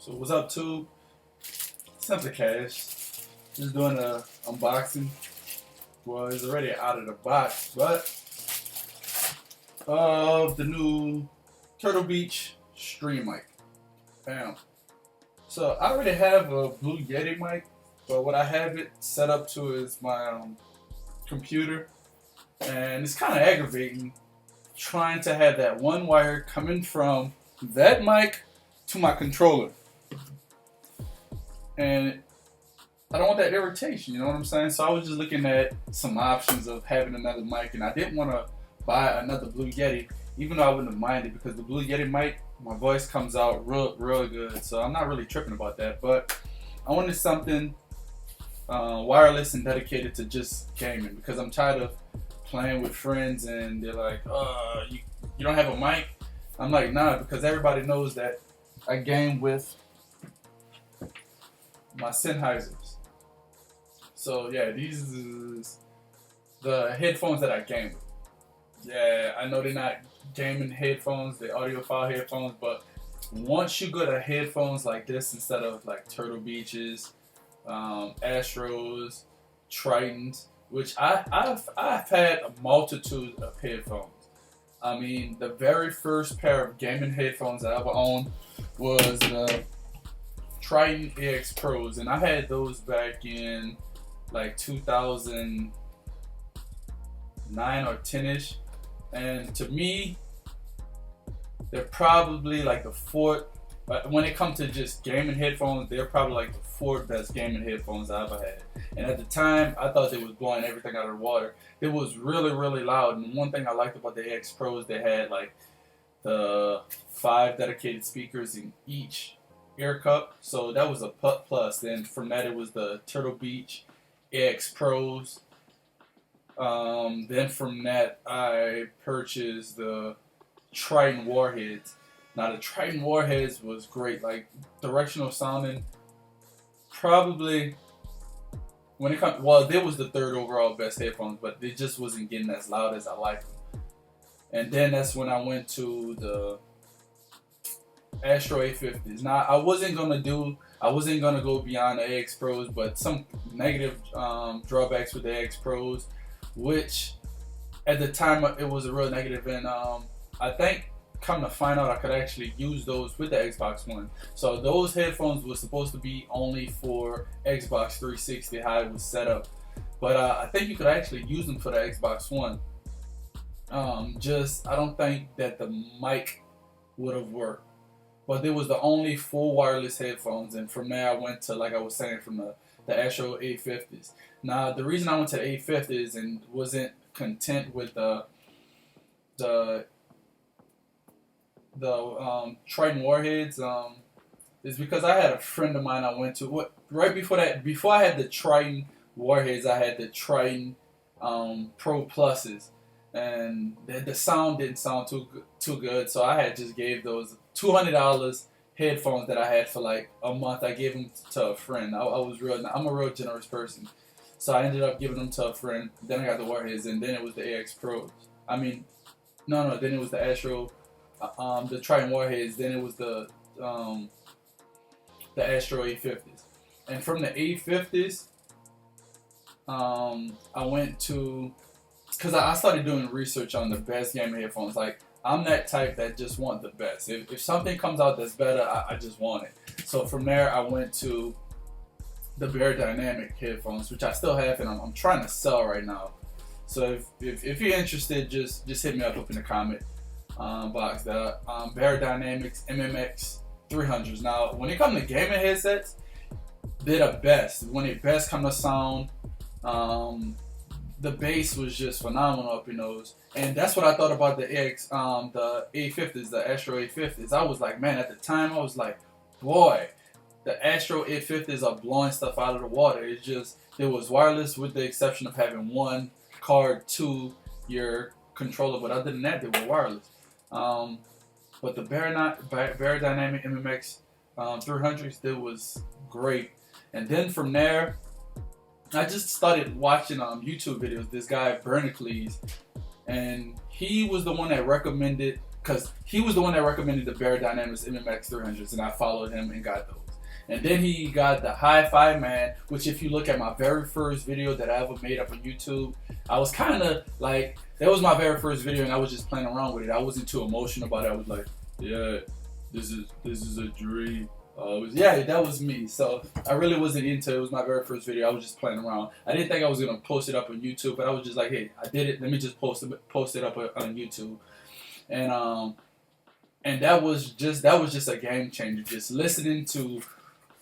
So what's up, tube? Simply Cash. Just doing a unboxing. Well, it's already out of the box, but of the new Turtle Beach Stream mic. Bam. So I already have a Blue Yeti mic, but what I have it set up to is my computer, and it's kind of aggravating trying to have that one wire coming from that mic to my controller. And I don't want that irritation, you know what I'm saying? So I was just looking at some options of having another mic, and I didn't want to buy another Blue Yeti, even though I wouldn't have minded, because the Blue Yeti mic, my voice comes out real good, so I'm not really tripping about that. But I wanted something wireless and dedicated to just gaming, because I'm tired of playing with friends and they're like, you don't have a mic? I'm like, nah, because everybody knows that I game with my Sennheisers. So yeah, these is the headphones that I game with. Yeah, I know they're not gaming headphones, they're audiophile headphones, but once you go to headphones like this instead of like Turtle Beaches, Astros, Tritons, which I've had a multitude of headphones. I mean, the very first pair of gaming headphones I ever owned was the Triton AX Pros, and I had those back in like 2009 or 10ish, and to me they're probably like the fourth, when it comes to just gaming headphones, they're probably like the fourth best gaming headphones I ever had. And at the time, I thought they was blowing everything out of the water. It was really loud, and one thing I liked about the AX Pros, they had like the 5 dedicated speakers in each ear cup, so that was a plus. Then from that, it was the Turtle Beach AX Pros. Then from that, I purchased the Triton Warheads. Now the Triton Warheads was great, like directional sounding. Probably when it comes, well, they was the third overall best headphones, but they just wasn't getting as loud as I liked them. And then that's when I went to the Astro A50s. Now I wasn't gonna go beyond the AX Pros, but some negative drawbacks with the AX Pros, which at the time it was a real negative, and I think come to find out I could actually use those with the Xbox One. So those headphones were supposed to be only for Xbox 360, how it was set up, but I think you could actually use them for the Xbox One. I don't think that the mic would have worked. But it was the only full wireless headphones, and from there I went to, like I was saying, from the Astro A50s. Now the reason I went to the A50s and wasn't content with the Triton Warheads is because I had a friend of mine I went to right before that. Before I had the Triton Warheads, I had the Triton Pro Pluses, and the sound didn't sound too good, so I had just gave those $200 headphones that I had for like a month. I gave them to a friend. I'm a real generous person, so I ended up giving them to a friend. Then I got the Warheads, and then it was the AX Pros. I mean, no, then it was the Astro, the Triton Warheads. Then it was the Astro A50s, and from the A50s, I went to, because I started doing research on the best gaming headphones. Like, I'm that type that just want the best. If something comes out that's better, I just want it. So from there, I went to the Beyerdynamic headphones, which I still have, and I'm trying to sell right now. So if you're interested, just hit me up in the comment box. The Beyerdynamics MMX 300s. Now, when it comes to gaming headsets, they're the best. When it best come to sound, the bass was just phenomenal up in those, and that's what I thought about the A50s, the Astro A50s. I was like, man, at the time I was like, boy, the Astro A50s are blowing stuff out of the water. It was wireless with the exception of having one card to your controller, but other than that, they were wireless. But the Beyerdynamic MMX 300s, it was great. And then from there, I just started watching YouTube videos. This guy Bernicles, and he was the one that recommended because he was the one that recommended the Beyerdynamics MMX 300s, and I followed him and got those. And then he got the Hi-Fi Man, which if you look at my very first video that I ever made up on YouTube, I was kind of like, that was my very first video, and I was just playing around with it. I wasn't too emotional about it. I was like, yeah, this is a dream. Yeah, that was me. So I really wasn't into it. It was my very first video. I was just playing around. I didn't think I was gonna post it up on YouTube, but I was just like, hey, I did it. Let me just post it up on YouTube. And that was just a game changer. Just listening to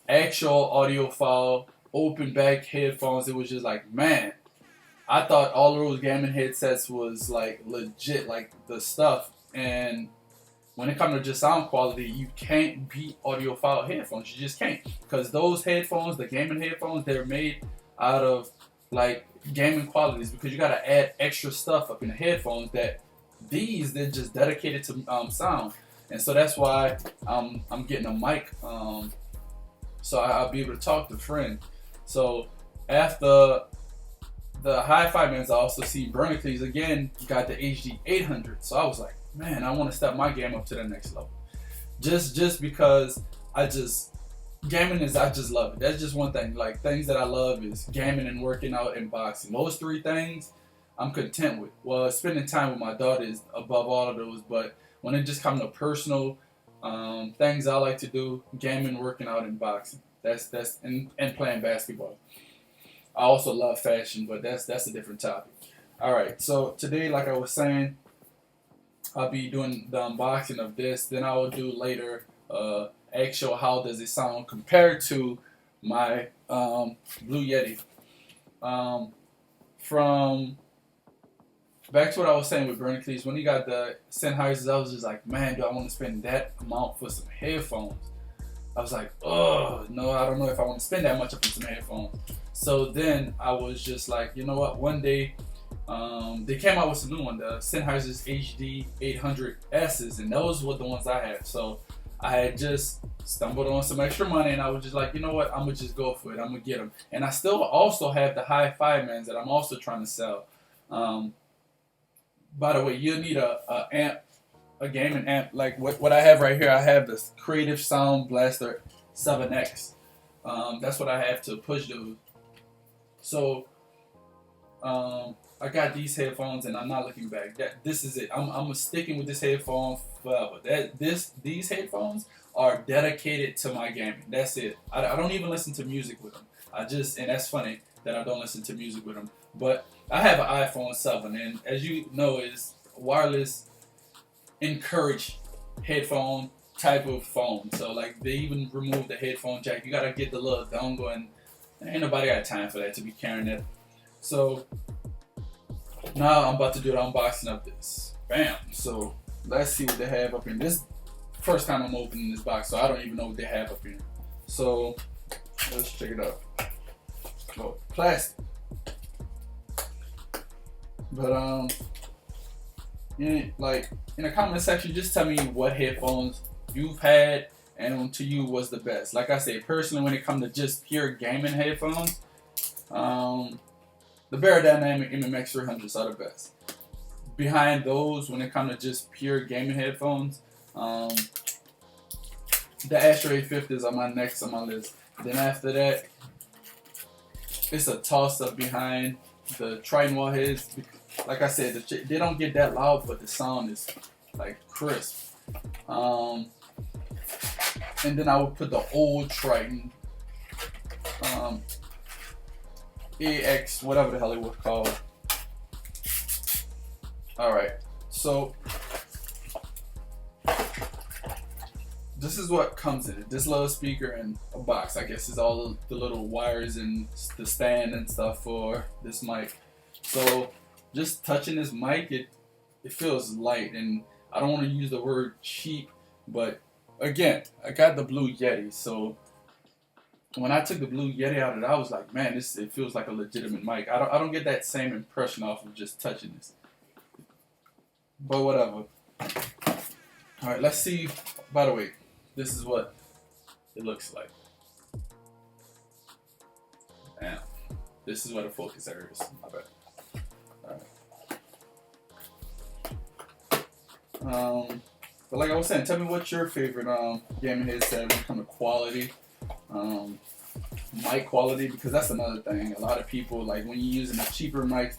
actual audiophile open back headphones, it was just like, man, I thought all of those gaming headsets was like legit, like the stuff. And when it comes to just sound quality, you can't beat audiophile headphones. You just can't, because those headphones, the gaming headphones, they're made out of like gaming qualities, because you gotta add extra stuff up in the headphones that they're just dedicated to sound. And so that's why I'm getting a mic, so I'll be able to talk to friends. So after the Hi-Fi Mans, I also see Bernacles again got the HD 800. So I was like, man, I want to step my game up to the next level. Just because I just love it. That's just one thing. Like, things that I love is gaming and working out and boxing. Those three things I'm content with. Well, spending time with my daughter is above all of those, but when it just comes to personal things I like to do, gaming, working out, and boxing. That's and playing basketball. I also love fashion, but that's a different topic. All right, so today, like I was saying, I'll be doing the unboxing of this. Then I will do later actual how does it sound compared to my Blue Yeti. From back to what I was saying with Bernacles, when he got the Sennheisers, I was just like, man, do I want to spend that amount for some headphones? I was like, oh, no, I don't know if I want to spend that much up on some headphones. So then I was just like, you know what, one day, they came out with some new one, the Sennheisers HD 800Ss, and those were the ones I had. So I had just stumbled on some extra money, and I was just like, you know what, I'm going to just go for it. I'm going to get them. And I still also have the Hi-Fi Mans that I'm also trying to sell. By the way, you'll need a amp, a gaming amp. Like what I have right here, I have this Creative Sound Blaster 7X. That's what I have to push those. So I got these headphones, and I'm not looking back. This is it. I'm sticking with this headphone forever. These headphones are dedicated to my gaming. That's it. I don't even listen to music with them. And that's funny that I don't listen to music with them. But I have an iPhone 7, and as you know, is wireless encouraged headphone type of phone. So like, they even removed the headphone jack. You gotta get the little dongle, and ain't nobody got time for that, to be carrying it. So now I'm about to do the unboxing of this. Bam. So let's see what they have up in this. First time I'm opening this box, so I don't even know what they have up here. So let's check it out. Oh, plastic. But like in the comment section, just tell me what headphones you've had and to you was the best. Like I say, personally, when it comes to just pure gaming headphones, the Beyerdynamic MMX 300s are the best. Behind those, when it comes to just pure gaming headphones, the Astro 850s are my next on my list. Then after that, it's a toss-up behind the Triton Warheads. Like I said, they don't get that loud, but the sound is like crisp. And then I would put the old Triton, AX, whatever the hell it was called. Alright, so this is what comes in it. This little speaker and a box, I guess, is all the little wires and the stand and stuff for this mic. So just touching this mic, it feels light, and I don't want to use the word cheap, but again, I got the Blue Yeti, so when I took the Blue Yeti out of it, I was like, man, it feels like a legitimate mic. I don't get that same impression off of just touching this. But whatever. Alright, let's see. By the way, this is what it looks like. Damn. This is where the focus area is. My bad. Alright. But like I was saying, tell me what's your favorite gaming headset when it comes to quality, um, mic quality, because that's another thing. A lot of people, like when you're using the cheaper mics,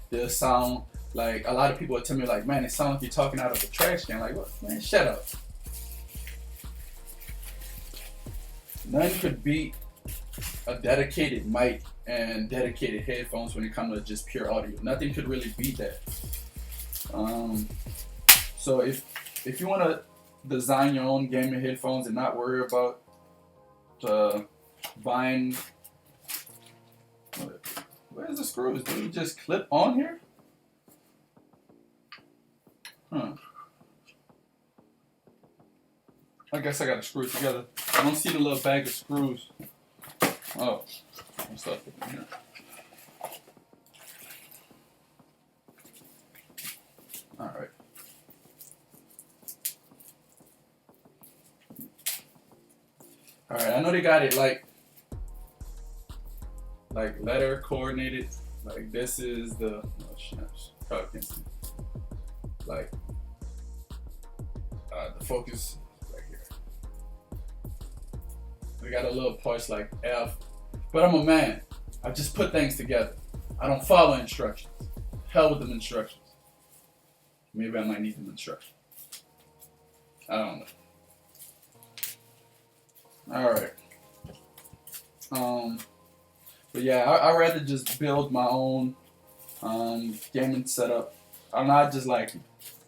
the sound, like a lot of people will tell me like, man, it sounds like you're talking out of a trash can. Like, what? Man, shut up. Nothing could beat a dedicated mic and dedicated headphones when it comes to just pure audio. Nothing could really beat that. So if you want to design your own gaming headphones and not worry about buying, where's the screws? Do you just clip on here? Huh. I guess I gotta screw it together. I don't see the little bag of screws. Oh, I'm stuck in here. Alright. Alright, I know they got it like letter coordinated. Like this is the probably can't see. Like the focus right here. We got a little parts like F. But I'm a man. I just put things together. I don't follow instructions. Hell with them instructions. Maybe I might need them instructions. I don't know. Alright. But yeah, I'd rather just build my own gaming setup. I'm not just like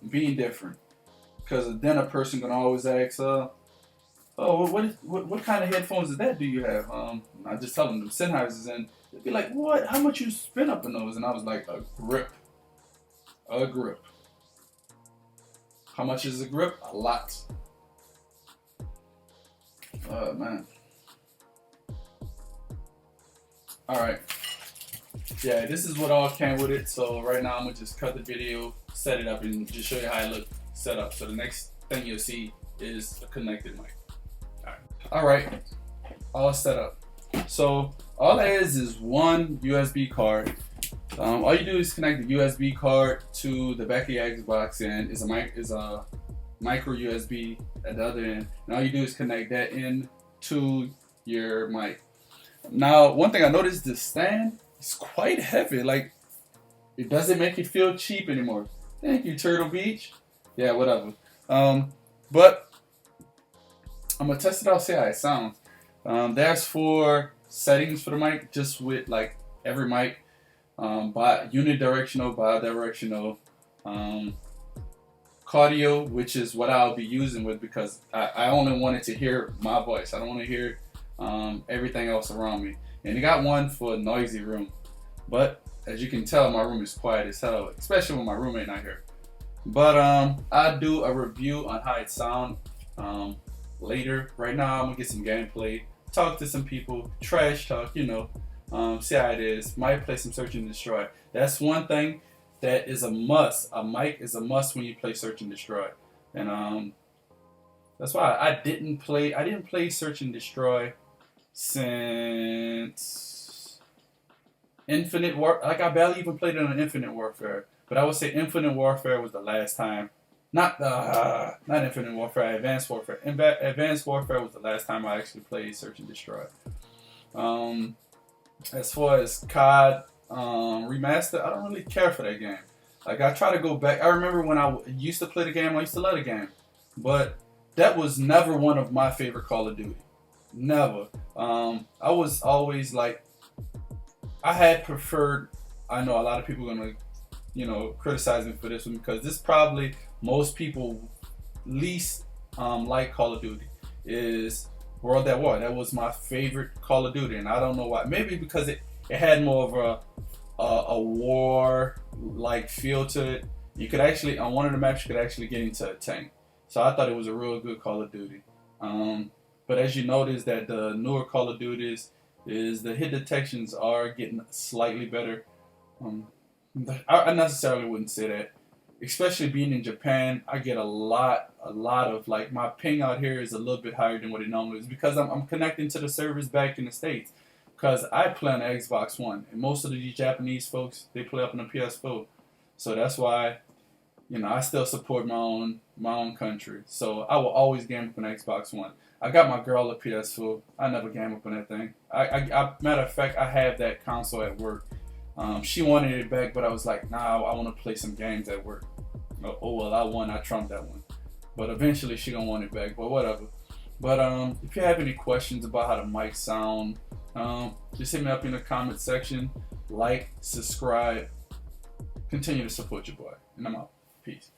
being different. Because then a person can always ask, oh, what kind of headphones is that do you have? I just tell them the Sennheisers, and they'd be like, what? How much you spend up in those? And I was like, a grip. A grip. How much is a grip? A lot. Man. Alright. Yeah, this is what all came with it. So right now I'm going to just cut the video, set it up, and just show you how it looks set up. So the next thing you'll see is a connected mic. Alright. All set up. So all that is one USB card. All you do is connect the USB card to the back of your Xbox, and is a micro USB at the other end. And all you do is connect that in to your mic. Now, one thing I noticed, the stand is quite heavy. Like, it doesn't make it feel cheap anymore. Thank you, Turtle Beach. Yeah, whatever. But I'm gonna test it out, see how it sounds. There's 4 settings for the mic, just with like every mic. Unidirectional, bidirectional, cardio, which is what I'll be using with, because I only wanted to hear my voice. I don't want to hear everything else around me. And it got one for a noisy room, but as you can tell, my room is quiet as hell, especially when my roommate not here. But I'll do a review on how it sounds later. Right now I'm gonna get some gameplay, talk to some people, trash talk, you know. See how it is. Might play some Search and Destroy. That's one thing that is a must. A mic is a must when you play Search and Destroy. And that's why I didn't play Search and Destroy since Infinite War. Like, I barely even played it on Infinite Warfare. But I would say Infinite Warfare was the last time. Not Infinite Warfare, Advanced Warfare. Advanced Warfare was the last time I actually played Search and Destroy. As far as COD Remastered, I don't really care for that game. Like, I try to go back. I remember when I used to play the game, I used to love the game. But that was never one of my favorite Call of Duty. Never. I was always like, I had preferred, I know a lot of people are going to, you know, criticize me for this one, because this probably most people least like Call of Duty is World at War. That was my favorite Call of Duty, and I don't know why. Maybe because it had more of a war like feel to it. You could actually, on one of the maps, you could actually get into a tank. So I thought it was a real good Call of Duty. But as you notice that the newer Call of Duties is the hit detections are getting slightly better. I necessarily wouldn't say that. Especially being in Japan, I get a lot of, like, my ping out here is a little bit higher than what it normally is, because I'm connecting to the servers back in the States. Because I play on the Xbox One, and most of the Japanese folks, they play up on the PS4. So that's why, you know, I still support my own my own country. So I will always game up an Xbox One. I got my girl a PS4. I never game up on that thing. Matter of fact, I have that console at work. She wanted it back, but I was like, nah, I want to play some games at work. Oh well, I won. I trumped that one. But eventually, she gonna want it back. But whatever. But if you have any questions about how the mic sound, just hit me up in the comment section. Like, subscribe, continue to support your boy, and I'm out. Peace.